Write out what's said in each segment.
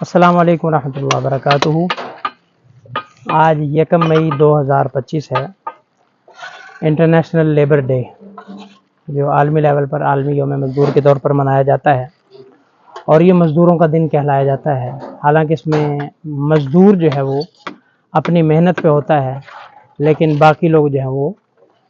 السلام علیکم ورحمۃ اللہ وبرکاتہ۔ آج 1 مئی 2025 ہے، انٹرنیشنل لیبر ڈے، جو عالمی لیول پر عالمی یوم مزدور کے طور پر منایا جاتا ہے، اور یہ مزدوروں کا دن کہلایا جاتا ہے۔ حالانکہ اس میں مزدور جو ہے وہ اپنی محنت پہ ہوتا ہے، لیکن باقی لوگ جو ہیں وہ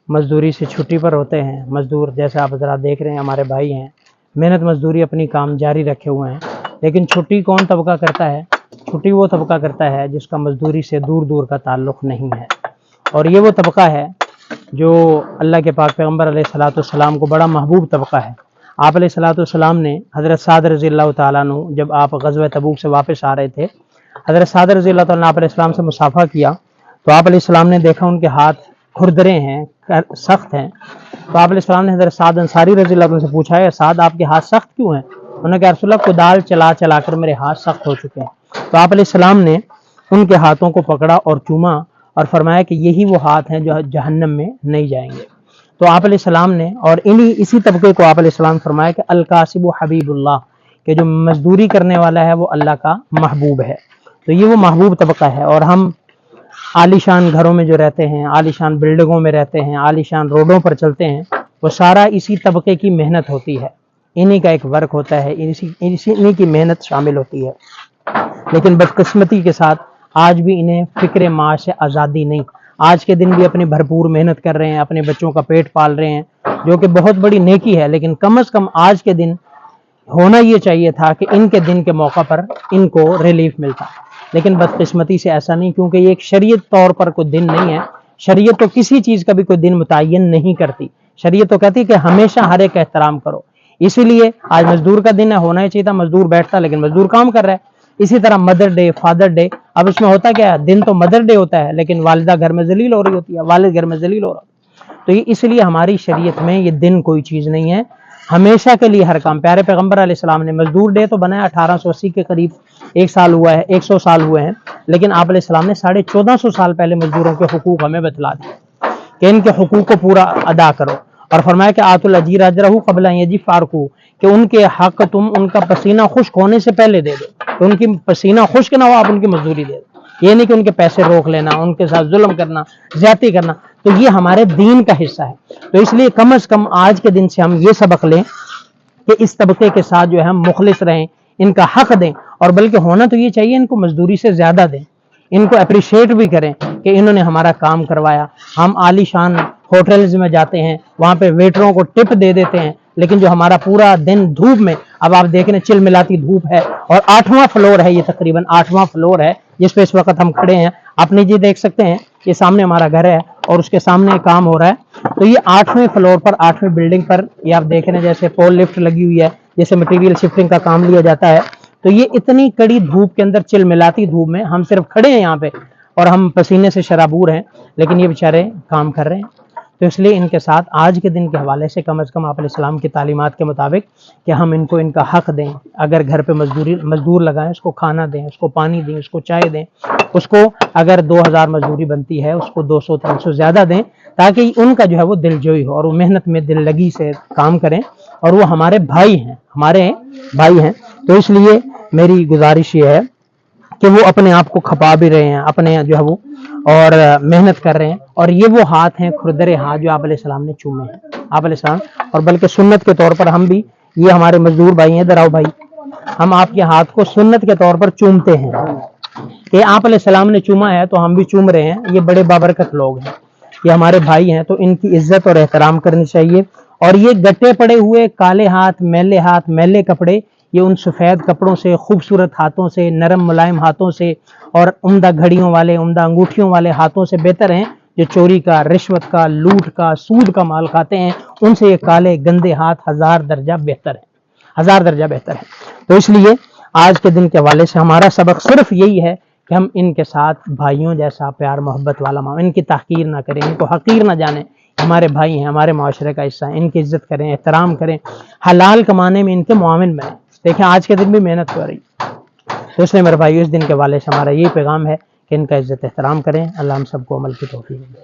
مزدوری سے چھٹی پر ہوتے ہیں۔ مزدور جیسے آپ ذرا دیکھ رہے ہیں، ہمارے بھائی ہیں، محنت مزدوری اپنی کام جاری رکھے ہوئے ہیں، لیکن چھٹی کون طبقہ کرتا ہے؟ چھٹی وہ طبقہ کرتا ہے جس کا مزدوری سے دور دور کا تعلق نہیں ہے، اور یہ وہ طبقہ ہے جو اللہ کے پاک پیغمبر علیہ الصلوۃ والسلام کو بڑا محبوب طبقہ ہے۔ آپ علیہ الصلوۃ والسلام نے حضرت سعد رضی اللہ تعالیٰ عنہ، جب آپ غزوہ تبوک سے واپس آ رہے تھے، حضرت سعد رضی اللہ تعالیٰ نے آپ علیہ السلام سے مصافحہ کیا، تو آپ علیہ السلام نے دیکھا ان کے ہاتھ کھردرے ہیں، سخت ہیں، تو آپ علیہ السلام نے حضرت سعد انصاری رضی اللہ عنہ سے پوچھا ہے، سعد آپ کے ہاتھ سخت کیوں ہیں؟ انہوں نے کہا رسول اللہ کدال چلا چلا کر میرے ہاتھ سخت ہو چکے ہیں۔ تو آپ علیہ السلام نے ان کے ہاتھوں کو پکڑا اور چوما اور فرمایا کہ یہی وہ ہاتھ ہیں جو جہنم میں نہیں جائیں گے۔ تو آپ علیہ السلام نے اور اسی طبقے کو آپ علیہ السلام فرمایا کہ الکاسب حبیب اللہ، کہ جو مزدوری کرنے والا ہے وہ اللہ کا محبوب ہے۔ تو یہ وہ محبوب طبقہ ہے، اور ہم عالی شان گھروں میں جو رہتے ہیں، عالی شان بلڈنگوں میں رہتے ہیں، عالی شان روڈوں پر چلتے ہیں، وہ سارا اسی طبقے کی محنت ہوتی ہے، انہی کا ایک ورک ہوتا ہے، انہی کی محنت شامل ہوتی ہے۔ لیکن بدقسمتی کے ساتھ آج بھی انہیں فکر معاش سے آزادی نہیں۔ آج کے دن بھی اپنی بھرپور محنت کر رہے ہیں، اپنے بچوں کا پیٹ پال رہے ہیں، جو کہ بہت بڑی نیکی ہے، لیکن کم از کم آج کے دن ہونا یہ چاہیے تھا کہ ان کے دن کے موقع پر ان کو ریلیف ملتا، لیکن بدقسمتی سے ایسا نہیں، کیونکہ یہ ایک شریعت طور پر کوئی دن نہیں ہے۔ شریعت تو کسی چیز کا بھی کوئی دن متعین نہیں کرتی، شریعت تو کہتی ہے کہ ہمیشہ ہر ایک کا احترام کرو۔ اسی لیے آج مزدور کا دن ہے، ہونا ہی چاہیے تھا، مزدور بیٹھتا لیکن مزدور کام کر رہا ہے۔ اسی طرح مدر ڈے، فادر ڈے، اب اس میں ہوتا کیا ہے، دن تو مدر ڈے ہوتا ہے، لیکن والدہ گھر میں ذلیل ہو رہی ہوتی ہے، والد گھر میں ذلیل ہو رہا ہے۔ تو یہ اس لیے ہماری شریعت میں یہ دن کوئی چیز نہیں ہے، ہمیشہ کے لیے ہر کام۔ پیارے پیغمبر علیہ السلام نے مزدور ڈے تو بنایا 1880 کے قریب، 100 سال ہوئے ہیں، لیکن آپ علیہ السلام نے 1450 سال پہلے مزدوروں کے حقوق ہمیں بتلا دیے کہ ان کے حقوق کو پورا ادا کرو، اور فرمایا کہ آت الاجیر اجرہ قبل ان یجف فارقہ، کہ ان کے حق تم ان کا پسینہ خشک ہونے سے پہلے دے دو، کہ ان کی پسینہ خشک نہ ہو آپ ان کی مزدوری دے دو۔ یہ نہیں کہ ان کے پیسے روک لینا، ان کے ساتھ ظلم کرنا، زیادتی کرنا، تو یہ ہمارے دین کا حصہ ہے۔ تو اس لیے کم از کم آج کے دن سے ہم یہ سبق لیں کہ اس طبقے کے ساتھ جو ہے ہم مخلص رہیں، ان کا حق دیں، اور بلکہ ہونا تو یہ چاہیے ان کو مزدوری سے زیادہ دیں، ان کو اپریشیٹ بھی کریں کہ انہوں نے ہمارا کام کروایا۔ ہم عالی شان ہوٹلز میں جاتے ہیں، وہاں پہ ویٹروں کو ٹپ دے دیتے ہیں، لیکن جو ہمارا پورا دن دھوپ میں، اب آپ دیکھ رہے ہیں چل ملاتی دھوپ ہے، اور 8واں فلور ہے، یہ تقریباً 8واں فلور ہے جس پہ اس وقت ہم کھڑے ہیں۔ آپ نیچے دیکھ سکتے ہیں، یہ سامنے ہمارا گھر ہے اور اس کے سامنے کام ہو رہا ہے۔ تو یہ 8ویں فلور پر، 8ویں بلڈنگ پر، یہ آپ دیکھ رہے ہیں جیسے پول لفٹ لگی ہوئی ہے، جیسے مٹیریل شفٹنگ کا کام لیا جاتا ہے۔ تو یہ اتنی کڑی دھوپ کے اندر، چل ملاتی دھوپ میں ہم صرف کھڑے ہیں یہاں پہ، اور ہم پسینے سے شرابور ہیں، لیکن یہ بیچارے کام کر رہے ہیں۔ تو اس لیے ان کے ساتھ آج کے دن کے حوالے سے کم از کم آپ علیہ السلام کی تعلیمات کے مطابق کہ ہم ان کو ان کا حق دیں۔ اگر گھر پہ مزدور لگائیں، اس کو کھانا دیں، اس کو پانی دیں، اس کو چائے دیں، اس کو اگر 2000 مزدوری بنتی ہے اس کو 200-300 زیادہ دیں، تاکہ ان کا جو ہے وہ دل جوئی ہو، اور وہ محنت میں دل لگی سے کام کریں، اور وہ ہمارے بھائی ہیں، ہمارے بھائی ہیں۔ تو اس لیے میری گزارش یہ ہے کہ وہ اپنے آپ کو کھپا بھی رہے ہیں، اپنے جو ہے وہ اور محنت کر رہے ہیں، اور یہ وہ ہاتھ ہیں، کھردرے ہاتھ، جو آپ علیہ السلام نے چومے ہیں، آپ علیہ السلام، اور بلکہ سنت کے طور پر ہم بھی، یہ ہمارے مزدور بھائی ہیں، دراؤ بھائی، ہم آپ کے ہاتھ کو سنت کے طور پر چومتے ہیں کہ آپ علیہ السلام نے چوما ہے تو ہم بھی چوم رہے ہیں۔ یہ بڑے بابرکت لوگ ہیں، یہ ہمارے بھائی ہیں، تو ان کی عزت اور احترام کرنی چاہیے۔ اور یہ گٹے پڑے ہوئے کالے ہاتھ، میلے کپڑے، یہ ان سفید کپڑوں سے، خوبصورت ہاتھوں سے، نرم ملائم ہاتھوں سے، اور عمدہ گھڑیوں والے، عمدہ انگوٹھیوں والے ہاتھوں سے بہتر ہیں جو چوری کا، رشوت کا، لوٹ کا، سود کا مال کھاتے ہیں۔ ان سے یہ کالے گندے ہاتھ 1000 درجہ بہتر ہیں، 1000 درجہ بہتر ہے۔ تو اس لیے آج کے دن کے حوالے سے ہمارا سبق صرف یہی ہے کہ ہم ان کے ساتھ بھائیوں جیسا پیار محبت والا، ان کی تحقیر نہ کریں، ان کو حقیر نہ جانیں، ہمارے بھائی ہیں، ہمارے معاشرے کا حصہ ہیں، ان کی عزت کریں، احترام کریں، حلال کمانے میں ان کے معاون بنیں۔ دیکھیں آج کے دن بھی محنت کر رہی، تو اس لیے میرے بھائی اس دن کے حوالے سے ہمارا یہی پیغام ہے کہ ان کا عزت احترام کریں۔ اللہ ہم سب کو عمل کی توفیق دے۔